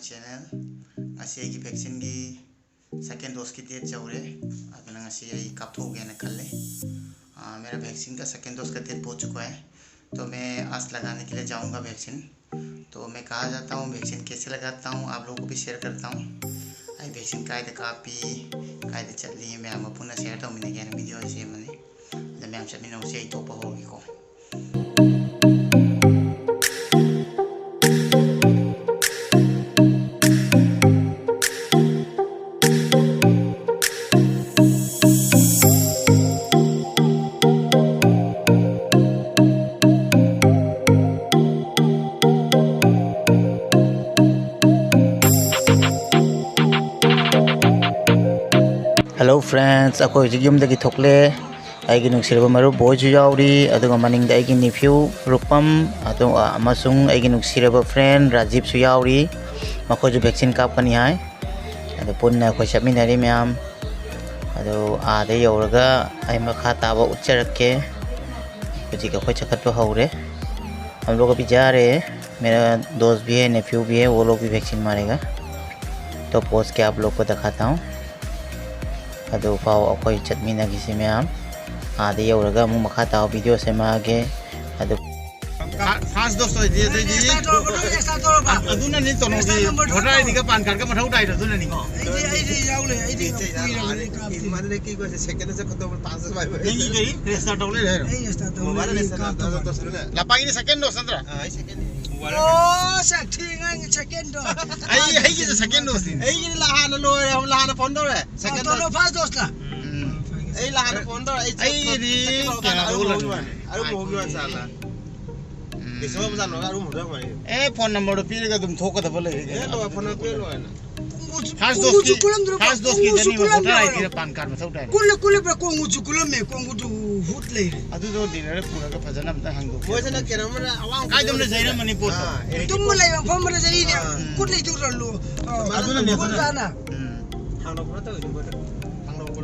channel. Ngasi ki vaccine ki second dose ki date chaure. Apna ngasi ai kap ho gaya na kalle. मेरा vaccine का second dose का date पहुंच चुका है, तो मैं आज लगाने के लिए जाऊंगा वैक्सीन। तो मैं कहाँ जाता हूँ, वैक्सीन कैसे लगाता हूँ, आप लोगों को भी शेयर करता हूँ। आई वैक्सीन कायदे कापी कायदे चली मैं हम पुनः शेयर तो मैंने क्या वीडियो ऐसे मैंने जब मैं हम चलने ना उसे ही तो होगी को। Hello friends, ako yung dagi thokle ay ginugsirba maru boy juyauri ato maning da ay nephew Rupam ato amasung ay ginugsirba friend Rajib suyauri mako jo vaccine kap kani hai ato pun na ko sabminari mayam ato ade yoraga ay makha taba ucharakke kuchi ka chakhat pa haure हम लोग अभी जा रहे हैं। मेरा दोस्त भी है, नेफ्यू भी है, वो लोग भी वैक्सीन मारेगा। तो पोस्ट के आप लोग को दिखाता हूँ। अदो फाओ अकोई चटमीना किसी में हम आधे योरगा मुँह मखा ताओ वीडियो से मागे अदो फास्ट दोस्तों ये अदुना नहीं तो नोगी वोटर आईडी का पान कार्ड का मठाऊ टाइट अदुना नहीं ये माने कि कोई सेकंड से खत्म 500 भाई नहीं गई रेस्टा टोले है मोबाइल रेस्टा तो लापाई ने सेकंड डोज संतरा हां सेकंड ओ सेकंड डोज आई ये सेकंड डोज आई ये लहान लो हम लहान फोन दो है सेकंड तो फर्स्ट डोज ला आई लहान फोन दो आई दी अरु मोगी साला इसमें बता लो अरु मोड़ा मारी ए फोन नंबर पीले का तुम थोक दबल है ए लो फोन पे लो है ना फास्ट दोस्त की जनी में वोटर आईडी का पान कार्ड में सब डाल कुल पे को मुचु कुल में को मुचु हुट ले अदु जो दिन पूरा का फजना मत हंगो वो से ना केरम अवांग काय तुमने जैन मणिपुर तुम ले फॉर्म में जई ने कुल ले दूर लो अदु ना कुल जाना हांनो पर तो हांनो पर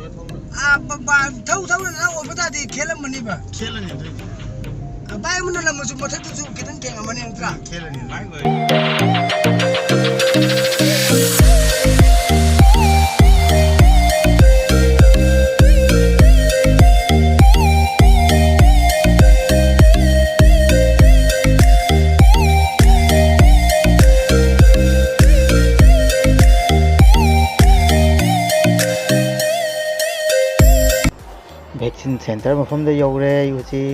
आ बा थौ ना वो बता दे खेलम मनी बा खेलन ने बाय मन ल मसु मथे तो जो कितन के मने उनका खेलन ने bye vaccine centre मफम they you're युची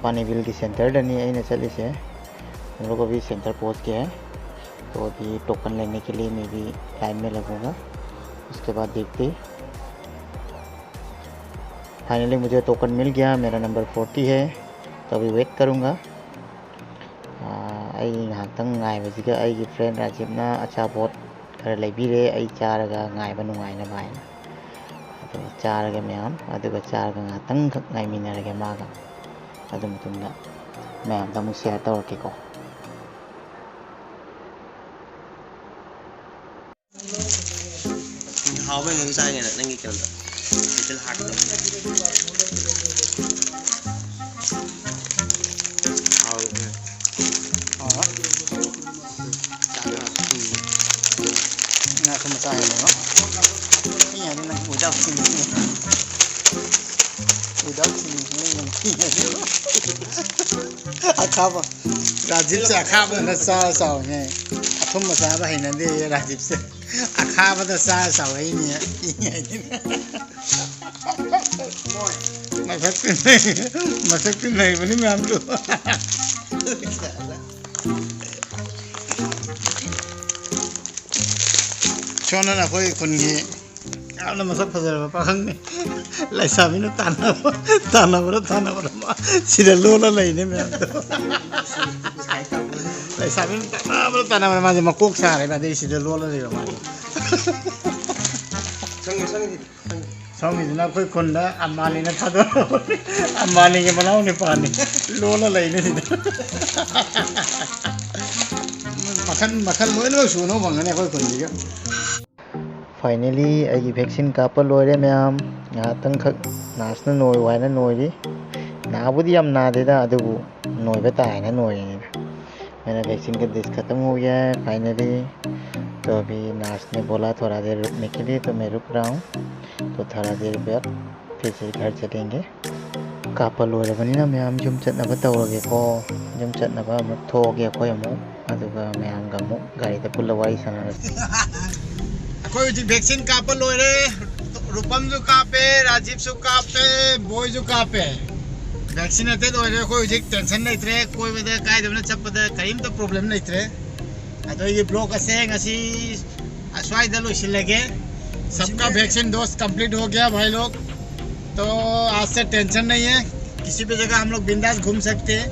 पानी बिल की सेंटर डनी आईने चली से हम लोग अभी सेंटर पहुंच गए हैं। तो अभी टोकन लेने के लिए मैं भी लाइन में लगूंगा, उसके बाद देखते। फाइनली मुझे टोकन मिल गया, मेरा नंबर 40 है, तो अभी वेट करूंगा। आई ngahakang ngai basiga ai gi friend Rajibna achapot khara leibire ai charaga ngai ba nungai na bai na तो चार के मैम अदुगा चार का ngahakang khak ngai minarage maga adum tumda ma'am da mu share tawrke ko how में नहीं चाहिए ना नहीं क्या होता इधर हाथ दो हाउ में हाँ ना तो मता है ना नहीं है ना without अखाबा राजीव से अखाबा ना सा है अथुम मसा बा है ना दे राजीव से अखाबा दा सा है नहीं मसक नहीं बनी मैं हम लोग छोना ना कोई कुन्नी आपने मसक फजर पाखंग ने लाइसा भी ना ताना बड़ा सीधे लोला लाइने में हम तो लाइसा भी ना ताना बड़ा माजे मकोक सारे बादे सीधे लोला ले रहा माजे संगी ना कोई कुंडा अम्मानी ना था तो अम्मानी के बनाओ ने पानी लोला लाइने सीधे मखन लोए लोग सुनो बंगने कोई कुंडी का फाइनली आई वैक्सीन कापा लोरे ma'am ngahakang khak nasna noi waina noi ri naabudi yam naadeda adubu noiba taina noi ni मेरा वैक्सीन का डिश खत्म हो गया है फाइनली। तो अभी नर्स ने बोला थोड़ा देर रुकने के लिए, तो मैं रुक रहा हूँ। तो थोड़ा देर बाद फिर से घर चलेंगे। कापा लोरबनिना मैम जुम चटनबा तौरगेको। जुम चटनबा अमुक थोगे अखोय अमुक अदुगा मैम गा अमुक गाड़ीदा पुल्ला वारी सानरसे। अखोय जी वैक्सीन कापा लोरे रूपम जो कापे राजीव जो कापे बॉय जो कापे वैक्सीन अते लोरे कोई जी टेंशन नहीं थे कोई बदे काय देवना चपदा करीम तो प्रॉब्लम नहीं थे। अतो ये ब्लॉक असे ngasi अस्वाई दलो सिलेगे सबका वैक्सीन डोज कंप्लीट हो गया भाई लोग। तो आज से टेंशन नहीं है, किसी भी जगह हम लोग बिंदास घूम सकते हैं।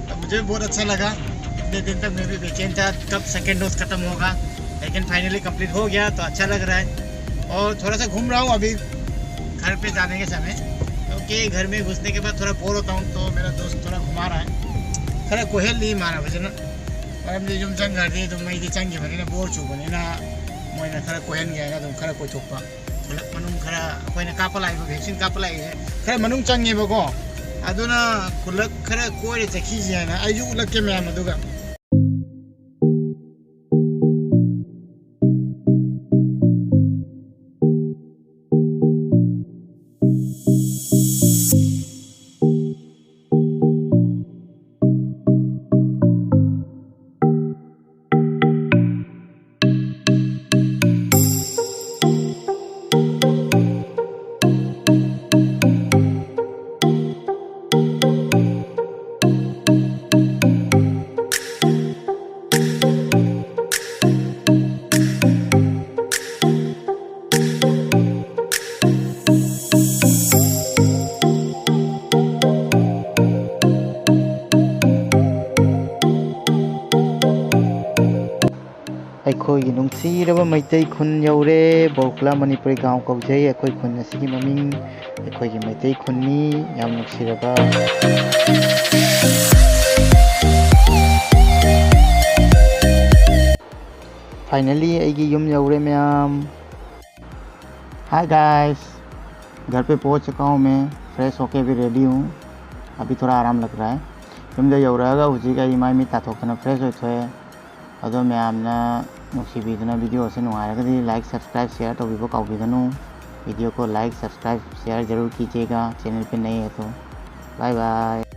तो मुझे बहुत अच्छा लगा। इतने दिन तक मैं भी बेचैन था कब सेकेंड डोज खत्म होगा, लेकिन फाइनली कंप्लीट हो गया तो अच्छा लग रहा है। और थोड़ा सा घूम रहा हूँ अभी घर पे जाने के समय, क्योंकि घर में घुसने के बाद थोड़ा बोर होता हूँ। तो मेरा दोस्त थोड़ा घुमा रहा है। खरा कोहेल नहीं मारा भजन और जुम चंग घर दी तुम मैं चंगे बनी ना बोर चू बनी ना मैं खरा कोहेन गया तुम खरा कोई चुप्पा मनुंग खरा अखोइना कापा लाइबो वैक्सीन कापा लाइए खरा मनुंग चंगेबको अदुना खुलक खरा कोई चखीजे है ना आयु उलके मैम अदुगा ꯑꯩꯈꯣꯏꯒꯤ ꯅꯨꯡꯁꯤꯔꯕ ꯃꯩꯇꯩ ꯈꯨꯟ ꯌꯧꯔꯦ ꯕꯣꯔꯀꯂꯥ ꯃꯅꯤꯄꯨꯔꯤ ꯒꯥꯎ ꯀꯧꯖꯩ ꯑꯩꯈꯣꯏ ꯈꯨꯟ ꯑꯁꯤꯒꯤ ꯃꯃꯤꯡ ꯑꯩꯈꯣꯏꯒꯤ ꯃꯩꯇꯩ ꯈꯨꯟꯅꯤ ꯌꯥꯝ ꯅꯨꯡꯁꯤꯔꯕ फाइनली अगी यूम यौरे मैम। हाय गाइस, घर पे पहुंच चुका हूँ मैं, फ्रेश होके भी रेडी हूँ। अभी थोड़ा आराम लग रहा है। यूम यौरगा हुजिगा इमाई मी ताथोकना फ्रेश होथोए अदो मैमना नुसीबीदना वीडियो से नुंगारगदी लाइक सब्सक्राइब शेयर तौबीबो काउबीगनु। वीडियो को लाइक सब्सक्राइब शेयर जरूर कीजिएगा, चैनल पे नए है तो। Bye bye.